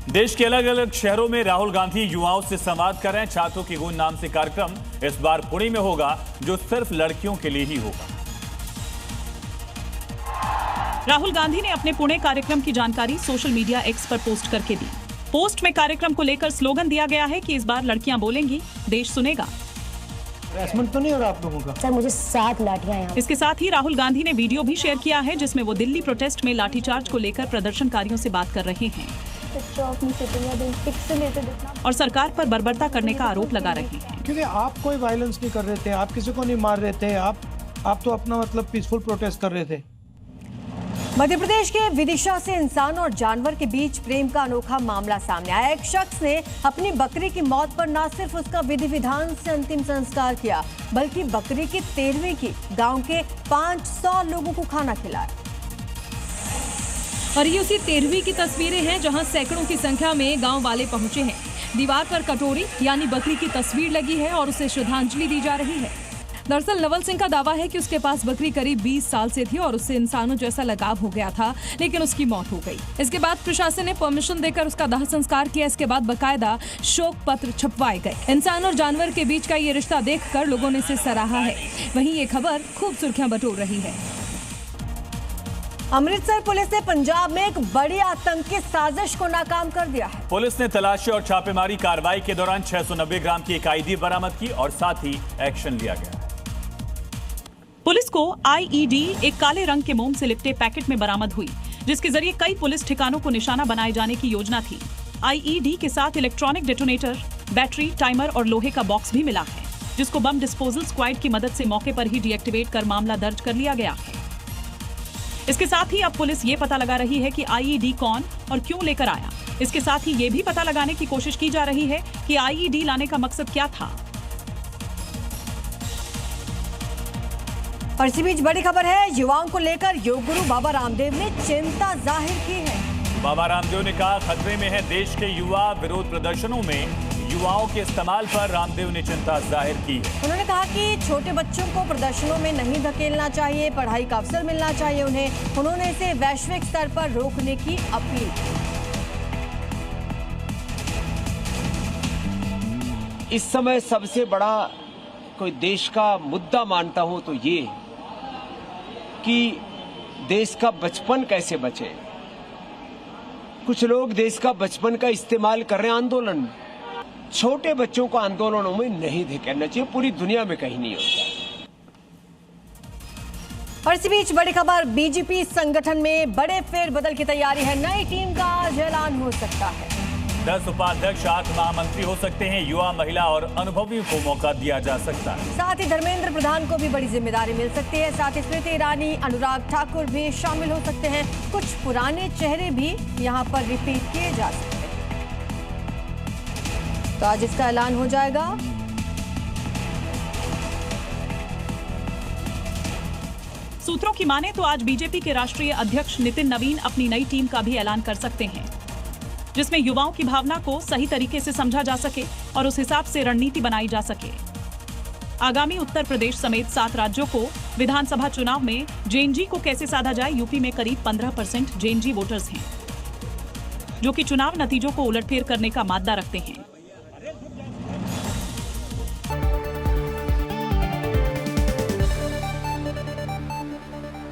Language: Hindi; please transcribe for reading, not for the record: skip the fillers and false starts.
देश के अलग अलग शहरों में राहुल गांधी युवाओं से संवाद कर रहे हैं। छात्रों की गूंज नाम से कार्यक्रम इस बार पुणे में होगा, जो सिर्फ लड़कियों के लिए ही होगा। राहुल गांधी ने अपने पुणे कार्यक्रम की जानकारी सोशल मीडिया एक्स पर पोस्ट करके दी। पोस्ट में कार्यक्रम को लेकर स्लोगन दिया गया है कि इस बार लड़कियां बोलेंगी, देश सुनेगा। हरासमेंट तो नहीं हो रहा आप लोगों का? सर, मुझे 7 लाठियां हैं। इसके साथ ही राहुल गांधी ने वीडियो भी शेयर किया है, जिसमें वो दिल्ली प्रोटेस्ट में लाठीचार्ज को लेकर प्रदर्शनकारियों से बात कर रहे हैं और सरकार पर बर्बरता करने का आरोप लगा रहे हैं। क्योंकि आप कोई वायलेंस नहीं कर रहे थे, आप किसी को नहीं मार रहे थे, आप तो अपना पीसफुल प्रोटेस्ट कर रहे थे। मध्य प्रदेश के विदिशा से इंसान और जानवर के बीच प्रेम का अनोखा मामला सामने आया। एक शख्स ने अपनी बकरी की मौत पर न सिर्फ उसका विधि विधान से अंतिम संस्कार किया, बल्कि बकरी की 13वीं की गांव के 500 लोगों को खाना खिलाया। और ये उसी 13वीं की तस्वीरें हैं, जहां सैकड़ों की संख्या में गांव वाले पहुंचे हैं। दीवार पर कटोरी यानी बकरी की तस्वीर लगी है और उसे श्रद्धांजलि दी जा रही है। दरअसल नवल सिंह का दावा है कि उसके पास बकरी करीब 20 साल से थी और उससे इंसानों जैसा लगाव हो गया था, लेकिन उसकी मौत हो गई। इसके बाद प्रशासन ने परमिशन देकर उसका दाह संस्कार किया। इसके बाद बकायदा शोक पत्र छपवाए गए। इंसान और जानवर के बीच का ये रिश्ता देखकर लोगों ने इसे सराहा है। वहीं ये खबर खूब सुर्खियां बटोर रही है। अमृतसर पुलिस ने पंजाब में एक बड़ी आतंकी साजिश को नाकाम कर दिया है। पुलिस ने तलाशी और छापेमारी कार्रवाई के दौरान 690 ग्राम की एक आईडी बरामद की और साथ ही एक्शन लिया गया। पुलिस को आईईडी एक काले रंग के मोम से लिपटे पैकेट में बरामद हुई, जिसके जरिए कई पुलिस ठिकानों को निशाना बनाए जाने की योजना थी। आईईडी के साथ इलेक्ट्रॉनिक डेटोनेटर, बैटरी, टाइमर और लोहे का बॉक्स भी मिला है, जिसको बम डिस्पोजल स्क्वाड की मदद से मौके पर ही डीएक्टिवेट कर मामला दर्ज कर लिया गया है। इसके साथ ही अब पुलिस ये पता लगा रही है कि आईईडी कौन और क्यों लेकर आया। इसके साथ ही ये भी पता लगाने की कोशिश की जा रही है कि आईईडी लाने का मकसद क्या था। और इसी बीच बड़ी खबर है, युवाओं को लेकर योग गुरु बाबा रामदेव ने चिंता जाहिर की है। बाबा रामदेव ने कहा, खतरे में है देश के युवा। विरोध प्रदर्शनों में युवाओं के इस्तेमाल पर रामदेव ने चिंता जाहिर की है। उन्होंने कहा कि छोटे बच्चों को प्रदर्शनों में नहीं धकेलना चाहिए, पढ़ाई का अवसर मिलना चाहिए उन्हें। उन्होंने इसे वैश्विक स्तर पर रोकने की अपील की। इस समय सबसे बड़ा कोई देश का मुद्दा मानता हूं तो ये कि देश का बचपन कैसे बचे। कुछ लोग देश का बचपन का इस्तेमाल कर रहे हैं आंदोलन में। छोटे बच्चों को आंदोलनों में नहीं धकेलना चाहिए, पूरी दुनिया में कहीं नहीं होता। और इसी बीच बड़ी खबर, बीजेपी संगठन में बड़े फेरबदल की तैयारी है। नई टीम का आज ऐलान हो सकता है। 10 उपाध्यक्ष, 8 महामंत्री हो सकते हैं। युवा, महिला और अनुभवियों को मौका दिया जा सकता है। साथ ही धर्मेंद्र प्रधान को भी बड़ी जिम्मेदारी मिल सकती है। साथ ही स्मृति ईरानी, अनुराग ठाकुर भी शामिल हो सकते हैं। कुछ पुराने चेहरे भी यहाँ पर रिपीट किए जा सकते हैं। तो आज इसका ऐलान हो जाएगा। सूत्रों की माने तो आज बीजेपी के राष्ट्रीय अध्यक्ष नितिन नवीन अपनी नई टीम का भी ऐलान कर सकते हैं, जिसमें युवाओं की भावना को सही तरीके से समझा जा सके और उस हिसाब से रणनीति बनाई जा सके। आगामी उत्तर प्रदेश समेत 7 राज्यों को विधानसभा चुनाव में जेएनजी को कैसे साधा जाए। यूपी में करीब 15% जेएनजी वोटर्स हैं, जो कि चुनाव नतीजों को उलटफेर करने का मादा रखते हैं।